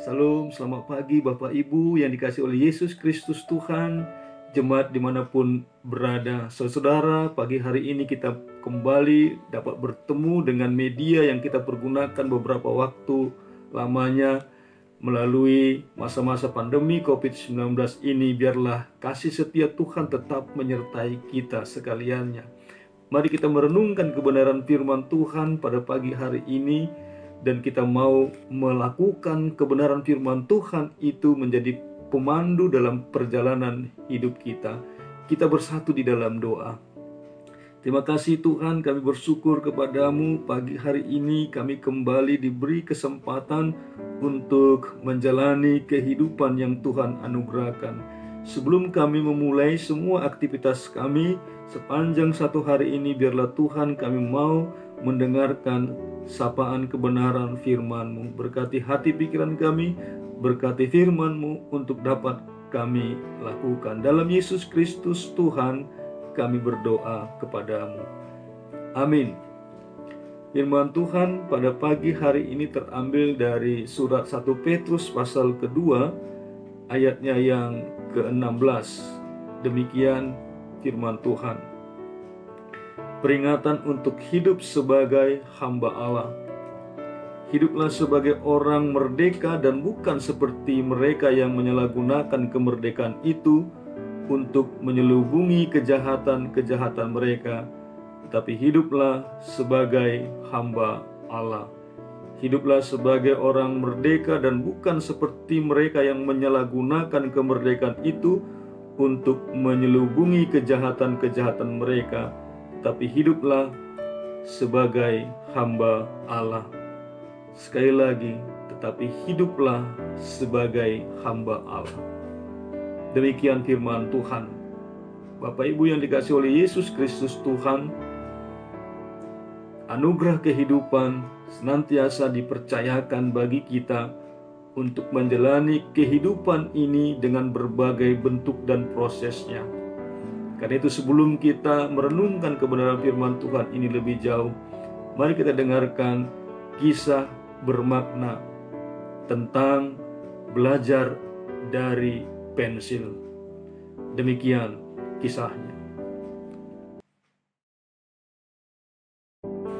Salam, selamat pagi Bapak Ibu yang dikasihi oleh Yesus Kristus Tuhan, jemaat dimanapun berada. Saudara, pagi hari ini kita kembali dapat bertemu dengan media yang kita pergunakan beberapa waktu lamanya melalui masa-masa pandemi COVID-19 ini. Biarlah kasih setia Tuhan tetap menyertai kita sekaliannya. Mari kita merenungkan kebenaran firman Tuhan pada pagi hari ini, dan kita mau melakukan kebenaran firman Tuhan itu menjadi pemandu dalam perjalanan hidup kita. Kita bersatu di dalam doa. Terima kasih Tuhan, kami bersyukur kepadamu pagi hari ini kami kembali diberi kesempatan untuk menjalani kehidupan yang Tuhan anugerahkan. Sebelum kami memulai semua aktivitas kami sepanjang satu hari ini, biarlah Tuhan kami mau mendengarkan sapaan kebenaran firman-Mu. Berkati hati pikiran kami, berkati firman-Mu untuk dapat kami lakukan. Dalam Yesus Kristus Tuhan kami berdoa kepadamu. Amin. Firman Tuhan pada pagi hari ini terambil dari surat 1 Petrus pasal kedua ayatnya yang ke-16. Demikian firman Tuhan. Peringatan untuk hidup sebagai hamba Allah. Hiduplah sebagai orang merdeka dan bukan seperti mereka yang menyalahgunakan kemerdekaan itu untuk menyelubungi kejahatan-kejahatan mereka, tetapi hiduplah sebagai hamba Allah. Hiduplah sebagai orang merdeka dan bukan seperti mereka yang menyalahgunakan kemerdekaan itu untuk menyelubungi kejahatan-kejahatan mereka, tapi hiduplah sebagai hamba Allah. Sekali lagi, tetapi hiduplah sebagai hamba Allah. Demikian firman Tuhan. Bapak Ibu yang dikasihi oleh Yesus Kristus Tuhan, anugerah kehidupan senantiasa dipercayakan bagi kita untuk menjalani kehidupan ini dengan berbagai bentuk dan prosesnya. Karena itu sebelum kita merenungkan kebenaran firman Tuhan ini lebih jauh, mari kita dengarkan kisah bermakna tentang belajar dari pensil. Demikian kisahnya.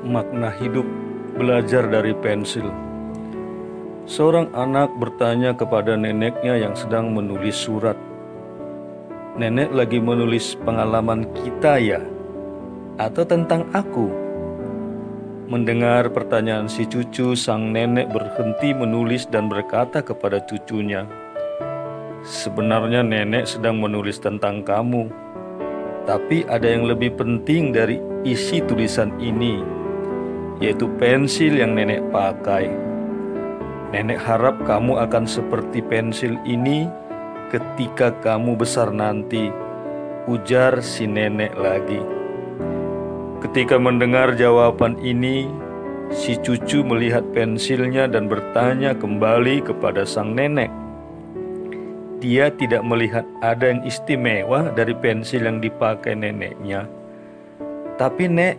Makna hidup belajar dari pensil. Seorang anak bertanya kepada neneknya yang sedang menulis surat, "Nenek lagi menulis pengalaman kita ya? Atau tentang aku?" Mendengar pertanyaan si cucu, sang nenek berhenti menulis dan berkata kepada cucunya, "Sebenarnya nenek sedang menulis tentang kamu, tapi ada yang lebih penting dari isi tulisan ini, yaitu pensil yang nenek pakai. Nenek harap kamu akan seperti pensil ini ketika kamu besar nanti," ujar si nenek lagi. Ketika mendengar jawaban ini, si cucu melihat pensilnya dan bertanya kembali kepada sang nenek. Dia tidak melihat ada yang istimewa dari pensil yang dipakai neneknya. "Tapi Nek,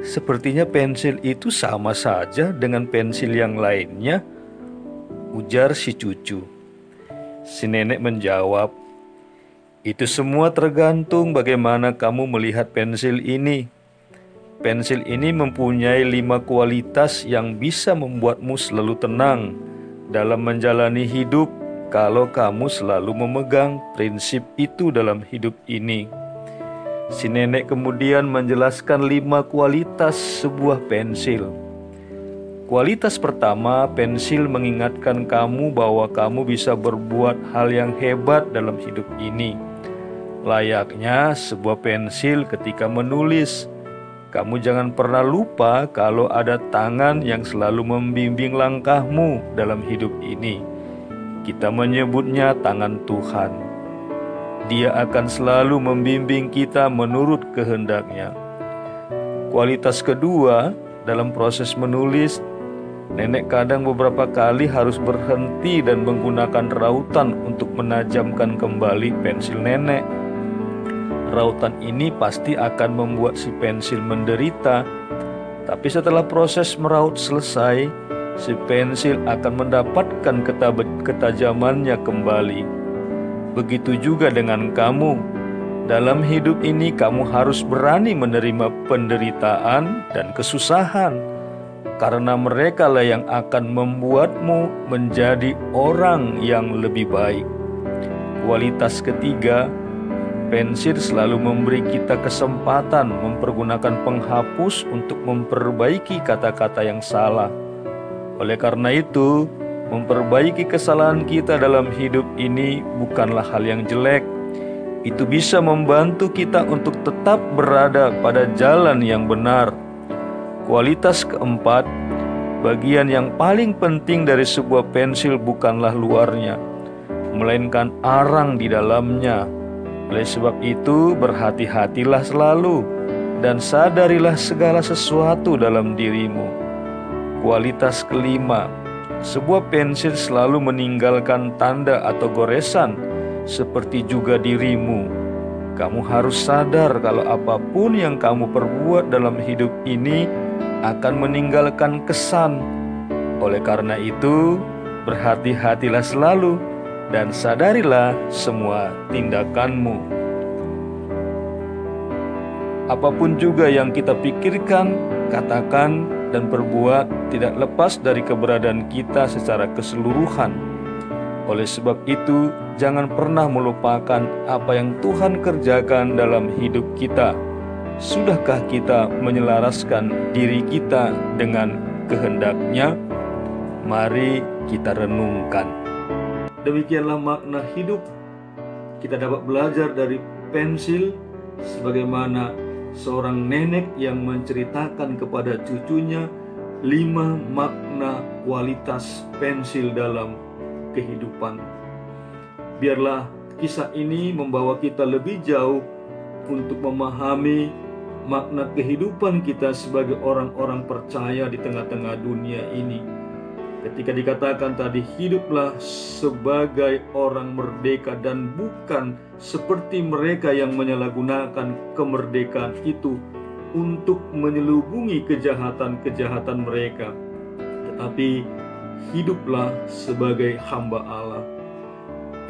sepertinya pensil itu sama saja dengan pensil yang lainnya," ujar si cucu. Si nenek menjawab, "Itu semua tergantung bagaimana kamu melihat pensil ini. Pensil ini mempunyai 5 kualitas yang bisa membuatmu selalu tenang dalam menjalani hidup kalau kamu selalu memegang prinsip itu dalam hidup ini." Si nenek kemudian menjelaskan 5 kualitas sebuah pensil. Kualitas pertama, pensil mengingatkan kamu bahwa kamu bisa berbuat hal yang hebat dalam hidup ini. Layaknya sebuah pensil ketika menulis, kamu jangan pernah lupa kalau ada tangan yang selalu membimbing langkahmu dalam hidup ini. Kita menyebutnya tangan Tuhan. Dia akan selalu membimbing kita menurut kehendaknya. Kualitas kedua, dalam proses menulis, nenek kadang beberapa kali harus berhenti dan menggunakan rautan untuk menajamkan kembali pensil nenek. Rautan ini pasti akan membuat si pensil menderita, tapi setelah proses meraut selesai, si pensil akan mendapatkan ketajamannya kembali. Begitu juga dengan kamu. Dalam hidup ini kamu harus berani menerima penderitaan dan kesusahan, karena merekalah yang akan membuatmu menjadi orang yang lebih baik. Kualitas ketiga, pensil selalu memberi kita kesempatan mempergunakan penghapus untuk memperbaiki kata-kata yang salah. Oleh karena itu, memperbaiki kesalahan kita dalam hidup ini bukanlah hal yang jelek. Itu bisa membantu kita untuk tetap berada pada jalan yang benar. Kualitas keempat, bagian yang paling penting dari sebuah pensil bukanlah luarnya, melainkan arang di dalamnya. Oleh sebab itu, berhati-hatilah selalu dan sadarilah segala sesuatu dalam dirimu. Kualitas kelima, sebuah pensil selalu meninggalkan tanda atau goresan, seperti juga dirimu. Kamu harus sadar kalau apapun yang kamu perbuat dalam hidup ini akan meninggalkan kesan. Oleh karena itu, berhati-hatilah selalu dan sadarilah semua tindakanmu. Apapun juga yang kita pikirkan, katakan, dan perbuat tidak lepas dari keberadaan kita secara keseluruhan. Oleh sebab itu, jangan pernah melupakan apa yang Tuhan kerjakan dalam hidup kita. Sudahkah kita menyelaraskan diri kita dengan kehendak-Nya? Mari kita renungkan. Demikianlah makna hidup. Kita dapat belajar dari pensil, sebagaimana seorang nenek yang menceritakan kepada cucunya 5 makna kualitas pensil dalam kehidupan. Biarlah kisah ini membawa kita lebih jauh untuk memahami makna kehidupan kita sebagai orang-orang percaya di tengah-tengah dunia ini. Ketika dikatakan tadi, hiduplah sebagai orang merdeka dan bukan seperti mereka yang menyalahgunakan kemerdekaan itu untuk menyelubungi kejahatan-kejahatan mereka, tetapi hiduplah sebagai hamba Allah.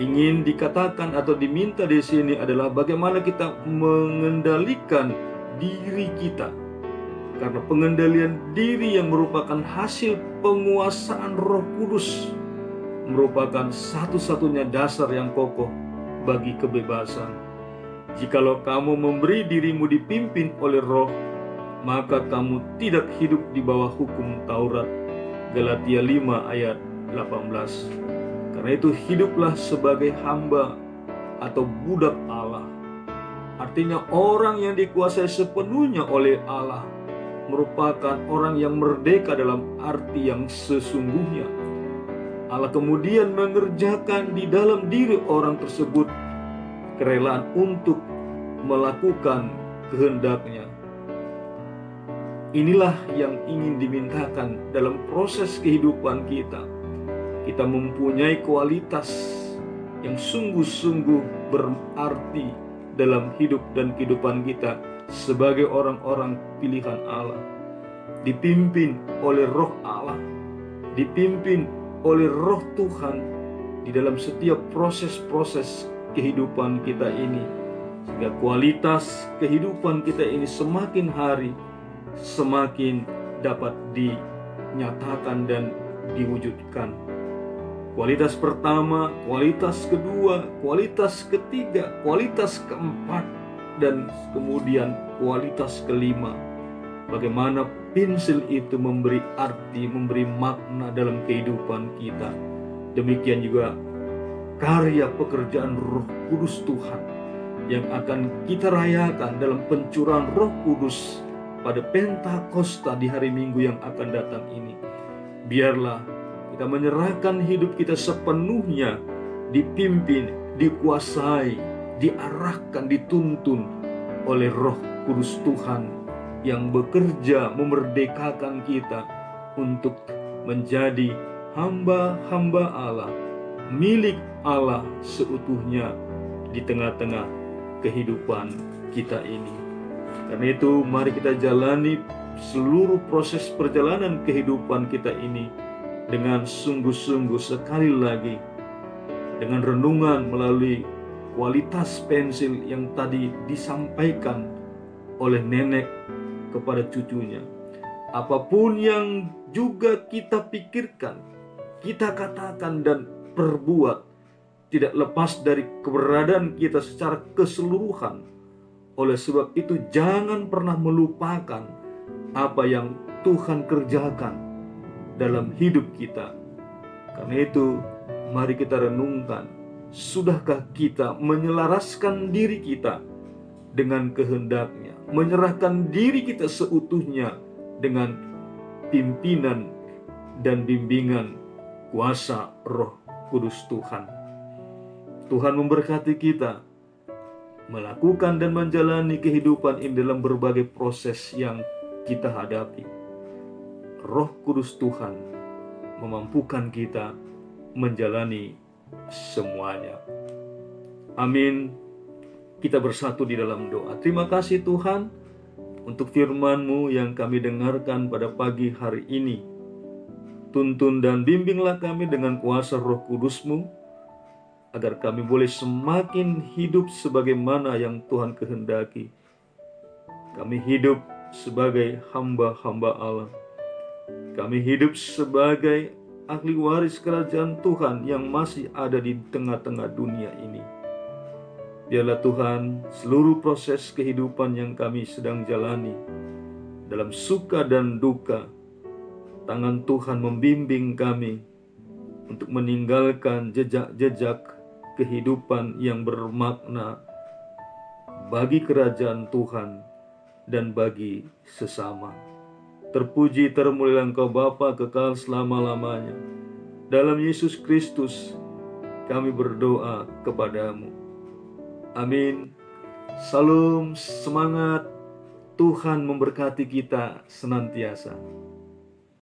Ingin dikatakan atau diminta di sini adalah bagaimana kita mengendalikan diri kita. Karena pengendalian diri yang merupakan hasil penguasaan Roh Kudus merupakan satu-satunya dasar yang kokoh bagi kebebasan. Jikalau kamu memberi dirimu dipimpin oleh Roh, maka kamu tidak hidup di bawah hukum Taurat. Galatia 5 ayat 18. Karena itu hiduplah sebagai hamba atau budak Allah. Artinya orang yang dikuasai sepenuhnya oleh Allah merupakan orang yang merdeka dalam arti yang sesungguhnya. Allah kemudian mengerjakan di dalam diri orang tersebut kerelaan untuk melakukan kehendak-Nya. Inilah yang ingin dimintakan dalam proses kehidupan kita. Kita mempunyai kualitas yang sungguh-sungguh berarti dalam hidup dan kehidupan kita sebagai orang-orang pilihan Allah, dipimpin oleh Roh Allah, dipimpin oleh Roh Tuhan di dalam setiap proses-proses kehidupan kita ini, sehingga kualitas kehidupan kita ini semakin hari semakin dapat dinyatakan dan diwujudkan. Kualitas pertama, kualitas kedua, kualitas ketiga, kualitas keempat, dan kemudian kualitas kelima. Bagaimana pensil itu memberi arti, memberi makna dalam kehidupan kita. Demikian juga karya pekerjaan Roh Kudus Tuhan yang akan kita rayakan dalam pencurahan Roh Kudus pada Pentakosta di hari Minggu yang akan datang ini. Biarlah kita menyerahkan hidup kita sepenuhnya, dipimpin, dikuasai, diarahkan, dituntun oleh Roh Kudus Tuhan yang bekerja memerdekakan kita untuk menjadi hamba-hamba Allah, milik Allah seutuhnya di tengah-tengah kehidupan kita ini. Karena itu mari kita jalani seluruh proses perjalanan kehidupan kita ini dengan sungguh-sungguh sekali lagi, dengan renungan melalui kualitas pensil yang tadi disampaikan oleh nenek kepada cucunya. Apapun yang juga kita pikirkan, kita katakan dan perbuat, tidak lepas dari keberadaan kita secara keseluruhan. Oleh sebab itu, jangan pernah melupakan apa yang Tuhan kerjakan dalam hidup kita. Karena itu, mari kita renungkan, sudahkah kita menyelaraskan diri kita dengan kehendak-Nya, menyerahkan diri kita seutuhnya dengan pimpinan dan bimbingan kuasa Roh Kudus Tuhan. Tuhan memberkati kita melakukan dan menjalani kehidupan ini dalam berbagai proses yang kita hadapi. Roh Kudus Tuhan memampukan kita menjalani semuanya. Amin. Kita bersatu di dalam doa. Terima kasih Tuhan untuk firman-Mu yang kami dengarkan pada pagi hari ini. Tuntun dan bimbinglah kami dengan kuasa Roh Kudus-Mu, agar kami boleh semakin hidup sebagaimana yang Tuhan kehendaki. Kami hidup sebagai hamba-hamba Allah. Kami hidup sebagai ahli waris kerajaan Tuhan yang masih ada di tengah-tengah dunia ini. Biarlah Tuhan, seluruh proses kehidupan yang kami sedang jalani, dalam suka dan duka, tangan Tuhan membimbing kami untuk meninggalkan jejak-jejak kehidupan yang bermakna bagi kerajaan Tuhan dan bagi sesama. Terpuji termulialah Engkau Bapa kekal selama-lamanya. Dalam Yesus Kristus kami berdoa kepadamu. Amin. Salam, semangat. Tuhan memberkati kita senantiasa.